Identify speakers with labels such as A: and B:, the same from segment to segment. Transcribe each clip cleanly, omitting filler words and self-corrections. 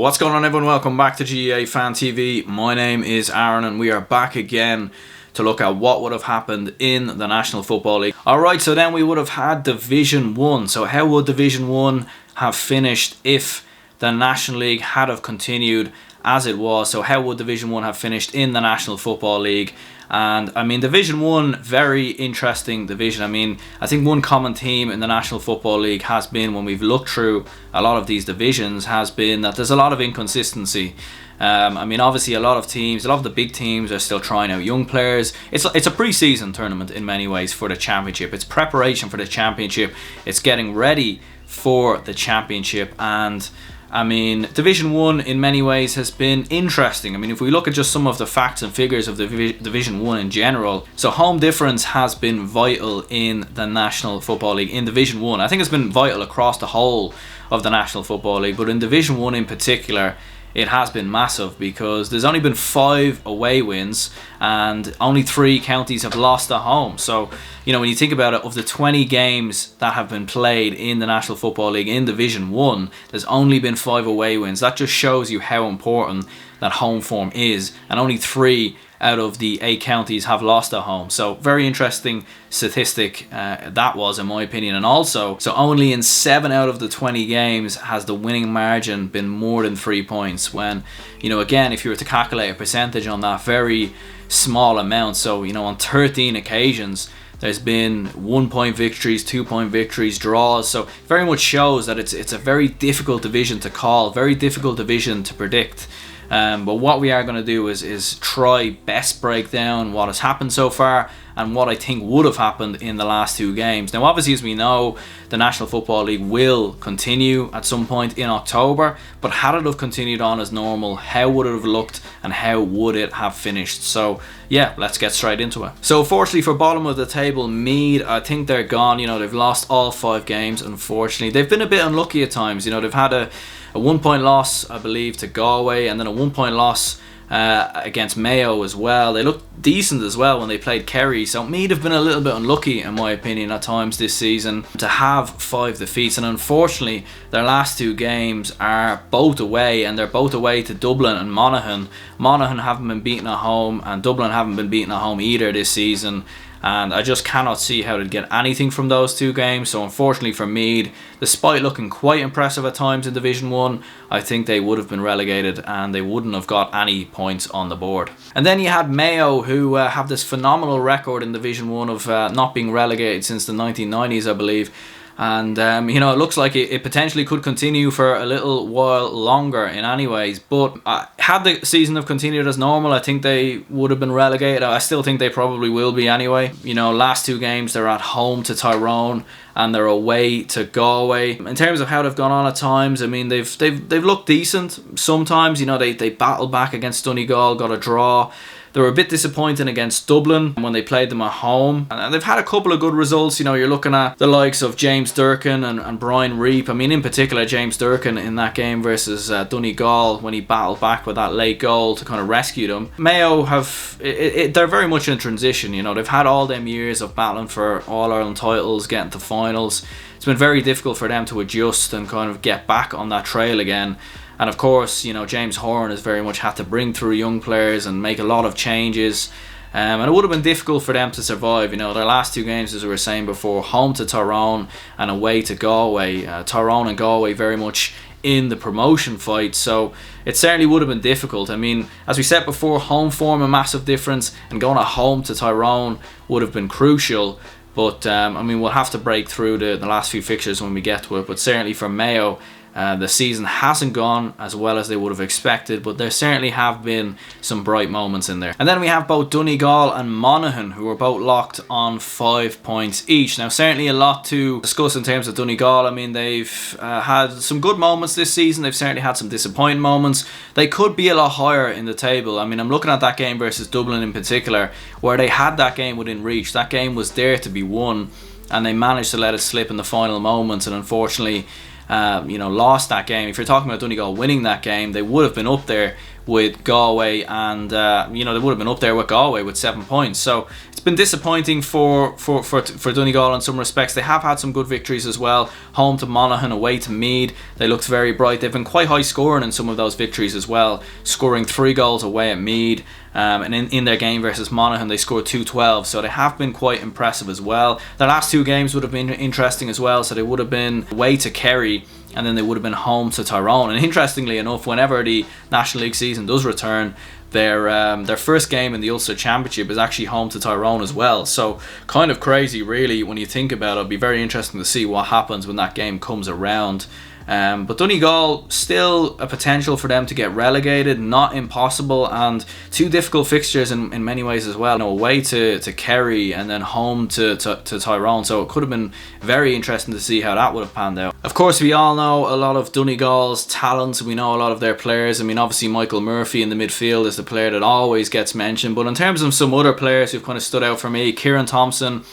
A: What's going on, everyone? Welcome back to GEA Fan TV. My name is Aaron and we are back again to look at what would have happened in the National Football League. Alright, so then we would have had Division 1. So how would Division 1 have finished if the National League had have continued as it was? So how would Division 1 have finished in the National Football League? And I mean, Division 1, very interesting division. I mean, I think one common theme in the National Football League has been, when we've looked through a lot of these divisions, has been that there's a lot of inconsistency. I mean, obviously a lot of the big teams are still trying out young players. It's a pre-season tournament in many ways for the championship. It's preparation for the championship. It's getting ready for the championship. And I mean, Division 1 in many ways has been interesting. I mean, if we look at just some of the facts and figures of the Division 1 in general, so home difference has been vital in the National Football League in Division 1. I think it's been vital across the whole of the National Football League, but in Division 1 in particular, it has been massive because there's only been 5 away wins and only 3 counties have lost at home. So, you know, when you think about it, of the 20 games that have been played in the National Football League in Division 1, there's only been 5 away wins. That just shows you how important that home form is, and only 3 out of the 8 counties have lost at home. So very interesting statistic that was, in my opinion. And also, so only in 7 out of the 20 games has the winning margin been more than 3 points, when, you know, again, if you were to calculate a percentage on that, very small amount. So, you know, on 13 occasions there's been 1-point victories, 2-point victories, draws. So very much shows that it's a very difficult division to call, very difficult division to predict. But what we are going to do is try best break down what has happened so far and what I think would have happened in the last 2 games. Now, obviously, as we know, the National Football League will continue at some point in October, but had it have continued on as normal, how would it have looked and how would it have finished? So yeah, let's get straight into it. So fortunately for bottom of the table, Meath, I think they're gone. You know, they've lost all 5 games, unfortunately. They've been a bit unlucky at times. You know, they've had a 1-point loss, I believe, to Galway, and then a 1-point loss against Mayo as well. They looked decent as well when they played Kerry. So Meath have been a little bit unlucky, in my opinion, at times this season to have 5 defeats. And unfortunately, their last 2 games are both away, and they're both away to Dublin and Monaghan. Monaghan haven't been beaten at home, and Dublin haven't been beaten at home either this season. And I just cannot see how they'd get anything from those 2 games. So unfortunately for Meath, despite looking quite impressive at times in Division 1, I think they would have been relegated and they wouldn't have got any points on the board. And then you had Mayo, who have this phenomenal record in Division 1 of not being relegated since the 1990s, I believe. And you know, it looks like it potentially could continue for a little while longer in any ways. But had the season have continued as normal, I think they would have been relegated. I still think they probably will be anyway. You know, last 2 games they're at home to Tyrone and they're away to Galway. In terms of how they've gone on at times, I mean, they've looked decent sometimes. You know, they battled back against Donegal, got a draw. They were a bit disappointing against Dublin when they played them at home. And they've had a couple of good results. You know, you're looking at the likes of James Durkin and Brian Reap. I mean, in particular, James Durkin in that game versus Donegal, when he battled back with that late goal to kind of rescue them. Mayo they're very much in transition. You know, they've had all them years of battling for All-Ireland titles, getting to finals. It's been very difficult for them to adjust and kind of get back on that trail again. And of course, you know, James Horan has very much had to bring through young players and make a lot of changes. And it would have been difficult for them to survive. You know, their last 2 games, as we were saying before, home to Tyrone and away to Galway. Tyrone and Galway very much in the promotion fight. So it certainly would have been difficult. I mean, as we said before, home form a massive difference, and going at home to Tyrone would have been crucial. But I mean, we'll have to break through the last few fixtures when we get to it. But certainly for Mayo, the season hasn't gone as well as they would have expected, but there certainly have been some bright moments in there. And then we have both Donegal and Monaghan, who are both locked on 5 points each. Now, certainly a lot to discuss in terms of Donegal. I mean, they've had some good moments this season. They've certainly had some disappointing moments. They could be a lot higher in the table. I mean, I'm looking at that game versus Dublin in particular, where they had that game within reach. That game was there to be won, and they managed to let it slip in the final moments, and unfortunately, you know, lost that game. If you're talking about Donegal winning that game, they would have been up there with Galway, and you know, they would have been up there with Galway with 7 points. So it's been disappointing for Donegal in some respects. They have had some good victories as well. Home to Monaghan, away to Meath. They looked very bright. They've been quite high scoring in some of those victories as well, scoring 3 goals away at Meath. And in their game versus Monaghan, they scored 2-12, so they have been quite impressive as well. Their last 2 games would have been interesting as well, so they would have been away to Kerry, and then they would have been home to Tyrone. And interestingly enough, whenever the National League season does return, their first game in the Ulster Championship is actually home to Tyrone as well. So kind of crazy, really, when you think about it. It'll be very interesting to see what happens when that game comes around. But Donegal, still a potential for them to get relegated, not impossible, and 2 difficult fixtures in many ways as well. You know, away to Kerry and then home to Tyrone, so it could have been very interesting to see how that would have panned out. Of course, we all know a lot of Donegal's talents, we know a lot of their players. I mean, obviously Michael Murphy in the midfield is the player that always gets mentioned, but in terms of some other players who've kind of stood out for me, Kieran Thompson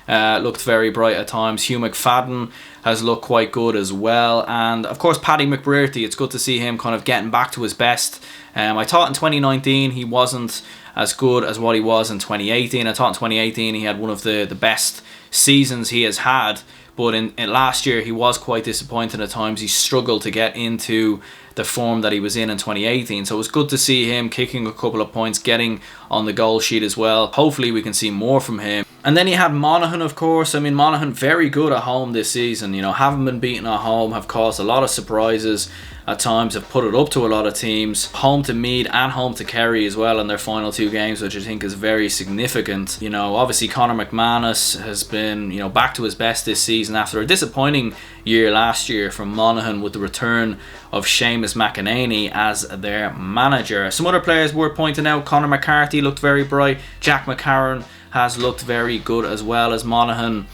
A: looked very bright at times. Hugh McFadden has looked quite good as well, and of course Paddy McBrearty, it's good to see him kind of getting back to his best. I thought in 2019 he wasn't as good as what he was in 2018. I thought in 2018 he had one of the best seasons he has had, but in last year he was quite disappointing at times. He struggled to get into the form that he was in 2018, so it was good to see him kicking a couple of points, getting on the goal sheet as well. Hopefully we can see more from him. And then you had Monaghan, of course. I mean, Monaghan very good at home this season, you know, haven't been beaten at home, have caused a lot of surprises at times, have put it up to a lot of teams. Home to Meath and home to Kerry as well in their final 2 games, which I think is very significant. You know, obviously Conor McManus has been, you know, back to his best this season after a disappointing year last year from Monaghan with the return of Seamus McEnany as their manager. Some other players worth pointing out: Conor McCarthy looked very bright. Jack McCarron has looked very good as well, as Monaghan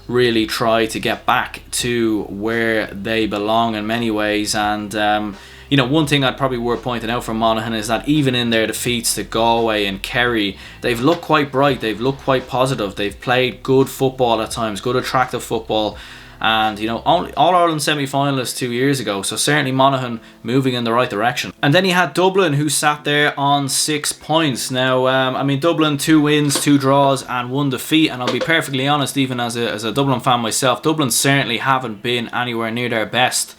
A: really try to get back to where they belong in many ways. And you know, one thing I'd probably worth pointing out from Monaghan is that even in their defeats to Galway and Kerry, they've looked quite bright, they've looked quite positive, they've played good football at times, good attractive football. And you know, All-Ireland semi-finalists 2 years ago, so certainly Monaghan moving in the right direction. And then you had Dublin, who sat there on 6 points. Now I mean, Dublin, 2 wins, 2 draws and 1 defeat, and I'll be perfectly honest, even as a Dublin fan myself, Dublin certainly haven't been anywhere near their best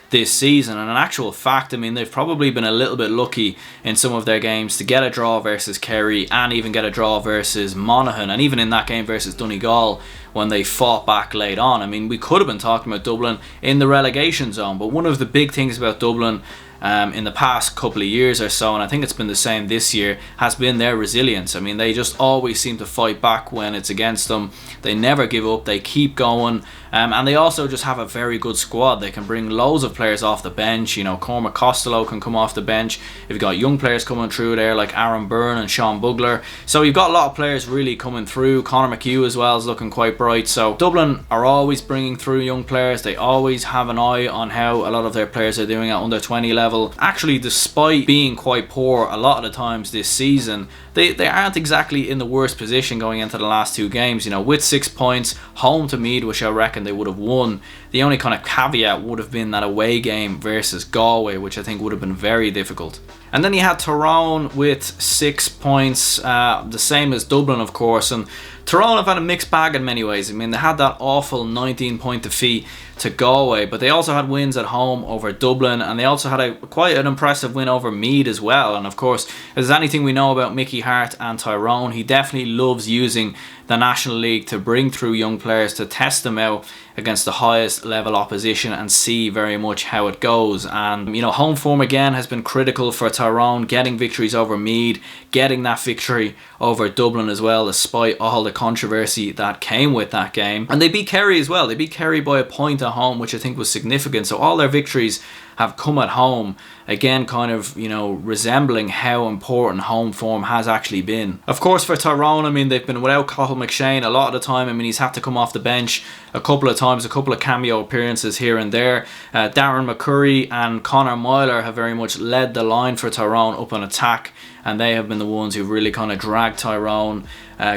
A: this season. And in actual fact, I mean, they've probably been a little bit lucky in some of their games to get a draw versus Kerry and even get a draw versus Monaghan, and even in that game versus Donegal when they fought back late on. I mean, we could have been talking about Dublin in the relegation zone, but one of the big things about Dublin in the past couple of years or so, and I think it's been the same this year, has been their resilience. I mean, they just always seem to fight back when it's against them. They never give up, they keep going, and they also just have a very good squad. They can bring loads of players off the bench. You know, Cormac Costello can come off the bench. You've got young players coming through there like Aaron Byrne and Sean Bugler, so you've got a lot of players really coming through. Conor McHugh as well is looking quite bright. So Dublin are always bringing through young players. They always have an eye on how a lot of their players are doing at under 20 level. Actually, despite being quite poor a lot of the times this season, they aren't exactly in the worst position going into the last 2 games. You know, with 6 points, home to Meath, which I reckon they would have won. The only kind of caveat would have been that away game versus Galway, which I think would have been very difficult. And then you had Tyrone with 6 points, the same as Dublin, of course. And Tyrone have had a mixed bag in many ways. I mean, they had that awful 19-point defeat to Galway, but they also had wins at home over Dublin, and they also had quite an impressive win over Meath as well. And of course, if there's anything we know about Mickey Hart and Tyrone, he definitely loves using the National League to bring through young players, to test them out against the highest level opposition and see very much how it goes. And you know, home form again has been critical for Tyrone, getting victories over Meath, getting that victory over Dublin as well, despite all the controversy that came with that game. And they beat Kerry as well. They beat Kerry by a point at home, which I think was significant. So all their victories have come at home, again kind of, you know, resembling how important home form has actually been. Of course, for Tyrone, I mean, they've been without Cathal McShane a lot of the time. I mean, he's had to come off the bench a couple of times, a couple of cameo appearances here and there. Darren McCurry and Conor Myler have very much led the line for Tyrone up on attack, and they have been the ones who really kind of dragged Tyrone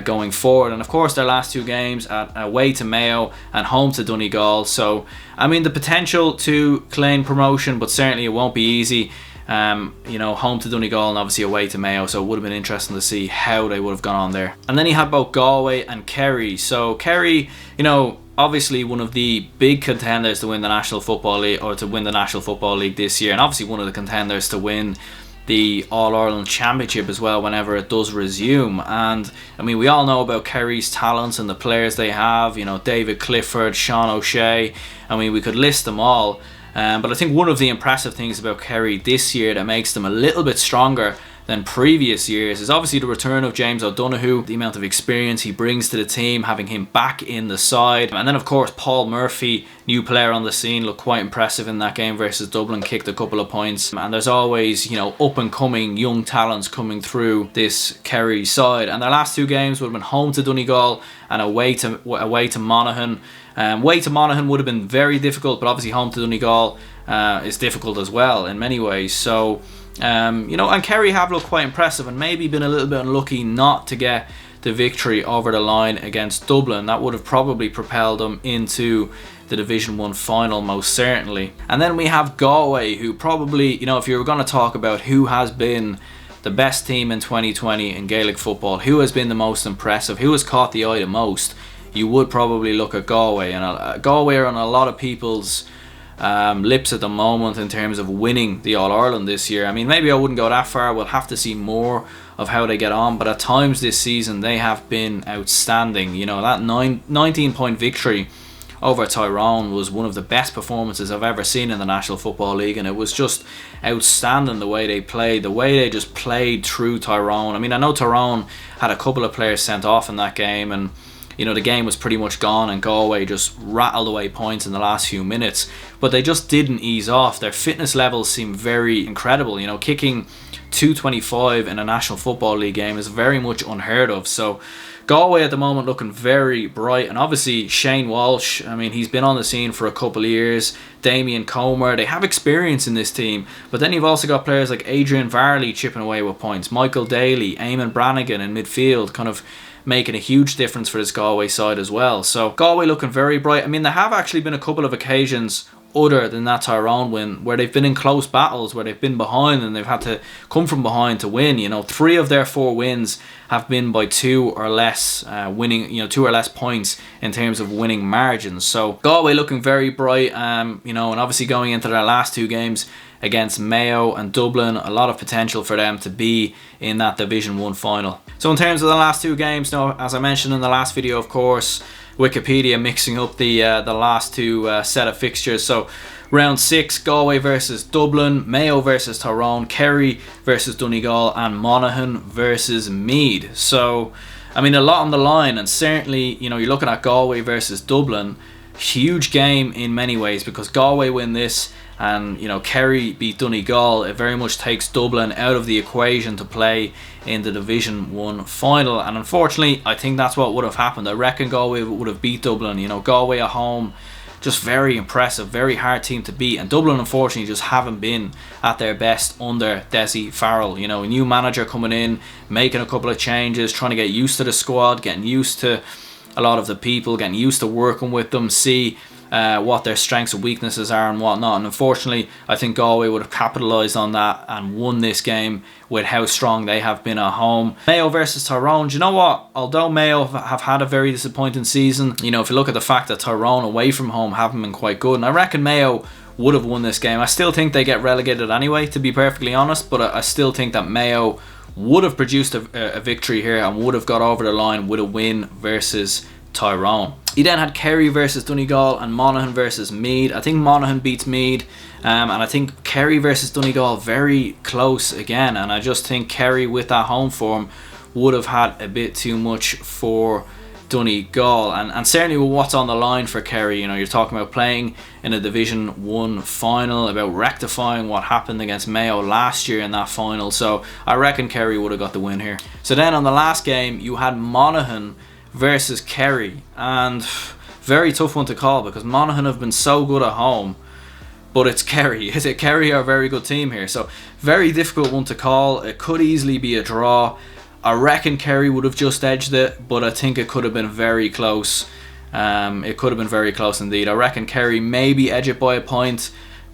A: going forward. And of course, their last 2 games away to Mayo and home to Donegal. So I mean, the potential to claim promotion, but certainly it won't be easy. Home to Donegal and obviously away to Mayo, so it would have been interesting to see how they would have gone on there. And then you had both Galway and Kerry. So Kerry, obviously one of the big contenders to win the National Football League, or to win the National Football League this year, and obviously one of the contenders to win the All-Ireland Championship as well whenever it does resume. And we all know about Kerry's talents and the players they have, David Clifford, Sean O'Shea. We could list them all. But I think one of the impressive things about Kerry this year that makes them a little bit stronger than previous years is obviously the return of James O'Donoghue, the amount of experience he brings to the team, having him back in the side. And then of course Paul Murphy, new player on the scene, looked quite impressive in that game versus Dublin, kicked a couple of points. And there's always, up and coming young talents coming through this Kerry side. And their last two games would have been home to Donegal and away to Monaghan. Way to Monaghan would have been very difficult, but obviously home to Donegal is difficult as well in many ways. So and Kerry have looked quite impressive and maybe been a little bit unlucky not to get the victory over the line against Dublin. That would have probably propelled them into the Division 1 final most certainly. And then we have Galway, who probably, if you were going to talk about who has been the best team in 2020 in Gaelic football, who has been the most impressive, who has caught the eye the most, you would probably look at Galway. And Galway are on a lot of people's lips at the moment in terms of winning the All-Ireland this year. Maybe I wouldn't go that far. We'll have to see more of how they get on, but at times this season they have been outstanding. That 19-point victory over Tyrone was one of the best performances I've ever seen in the National Football League, and it was just outstanding the way they played, the way they just played through Tyrone. I know Tyrone had a couple of players sent off in that game, and the game was pretty much gone, and Galway just rattled away points in the last few minutes. But they just didn't ease off. Their fitness levels seem very incredible. Kicking 225 in a National Football League game is very much unheard of. So Galway at the moment looking very bright. And obviously Shane Walsh, he's been on the scene for a couple of years. Damien Comer, they have experience in this team. But then you've also got players like Adrian Varley chipping away with points. Michael Daly, Eamon Brannigan in midfield, kind of making a huge difference for this Galway side as well. So Galway looking very bright. There have actually been a couple of occasions other than that Tyrone win where they've been in close battles, where they've been behind and they've had to come from behind to win. 3 of their 4 wins have been by 2 or less two or less points in terms of winning margins. So Galway looking very bright, and obviously going into their last 2 games against Mayo and Dublin, a lot of potential for them to be in that Division 1 final. So in terms of the last 2 games, as I mentioned in the last video, of course, Wikipedia mixing up the last 2 set of fixtures. So round 6, Galway versus Dublin, Mayo versus Tyrone, Kerry versus Donegal, and Monaghan versus Meath. So a lot on the line, and certainly you're looking at Galway versus Dublin, huge game in many ways, because Galway win this and Kerry beat Donegal. It very much takes Dublin out of the equation to play in the Division 1 final, and unfortunately I think that's what would have happened. I reckon Galway would have beat Dublin. Galway at home, just very impressive, very hard team to beat, and Dublin unfortunately just haven't been at their best under Dessie Farrell. A new manager coming in, making a couple of changes, trying to get used to the squad, getting used to a lot of the people, getting used to working with them, see what their strengths and weaknesses are and whatnot. And unfortunately I think Galway would have capitalised on that and won this game with how strong they have been at home. Mayo versus Tyrone, do you know what, although Mayo have had a very disappointing season, if you look at the fact that Tyrone away from home haven't been quite good, and I reckon Mayo would have won this game. I still think they get relegated anyway, to be perfectly honest, but I still think that Mayo would have produced a victory here and would have got over the line with a win versus Tyrone. You then had Kerry versus Donegal and Monaghan versus Meath. I think Monaghan beats Meath, and I think Kerry versus Donegal very close again, and I just think Kerry with that home form would have had a bit too much for Donegal, and certainly with what's on the line for Kerry. You're talking about playing in a Division 1 final, about rectifying what happened against Mayo last year in that final, so I reckon Kerry would have got the win here. So then on the last game you had Monaghan versus Kerry, and very tough one to call because Monaghan have been so good at home, but it's Kerry. Kerry are a very good team here, so very difficult one to call. It could easily be a draw. I reckon Kerry would have just edged it, but I think it could have been very close. It could have been very close indeed. I reckon Kerry maybe edge it by a point,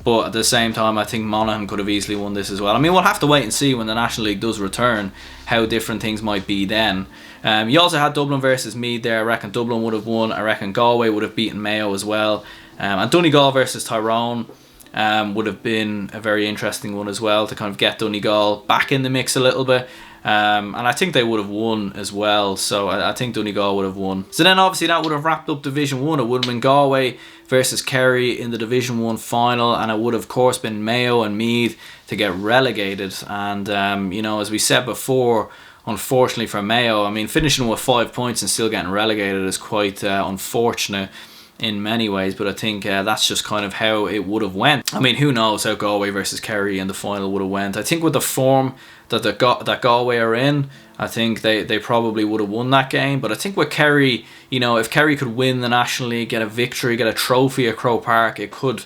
A: But at the same time, I think Monaghan could have easily won this as well. I mean, we'll have to wait and see when the National League does return how different things might be then. You also had Dublin versus Meath there. I reckon Dublin would have won. I reckon Galway would have beaten Mayo as well. And Donegal versus Tyrone would have been a very interesting one as well, to kind of get Donegal back in the mix a little bit. And I think they would have won as well. So I think Donegal would have won. So then obviously that would have wrapped up Division 1. It would have been Galway versus Kerry in the Division 1 final. And it would have, of course, been Mayo and Meath to get relegated. And, you know, as we said before, unfortunately for Mayo, I mean, finishing with 5 points and still getting relegated is quite unfortunate in many ways, but I think that's just kind of how it would have went. I mean, who knows how Galway versus Kerry in the final would have went. I think with the form that Galway are in, I think they probably would have won that game. But I think with Kerry, you know, if Kerry could win the National League, get a victory, get a trophy at Croke Park, it could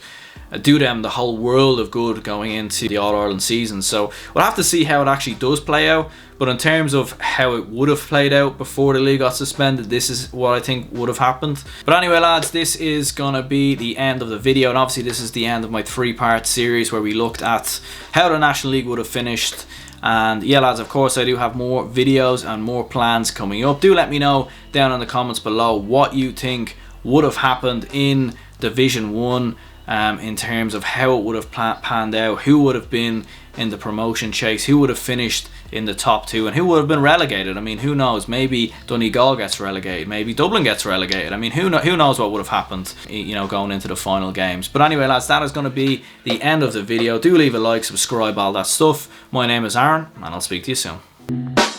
A: do them the whole world of good going into the All-Ireland season. So we'll have to see how it actually does play out. But in terms of how it would have played out before the league got suspended, this is what I think would have happened. But anyway, lads, this is going to be the end of the video. And obviously this is the end of my 3-part series where we looked at how the National League would have finished. And yeah, lads, of course I do have more videos and more plans coming up. Do let me know down in the comments below what you think would have happened in Division 1. In terms of how it would have panned out, who would have been in the promotion chase, who would have finished in the top 2, and who would have been relegated. I mean, who knows? Maybe Donegal gets relegated, maybe Dublin gets relegated. I mean, who knows what would have happened, you know, going into the final games. But anyway, lads, that is going to be the end of the video. Do leave a like, subscribe, all that stuff. My name is Aaron, and I'll speak to you soon.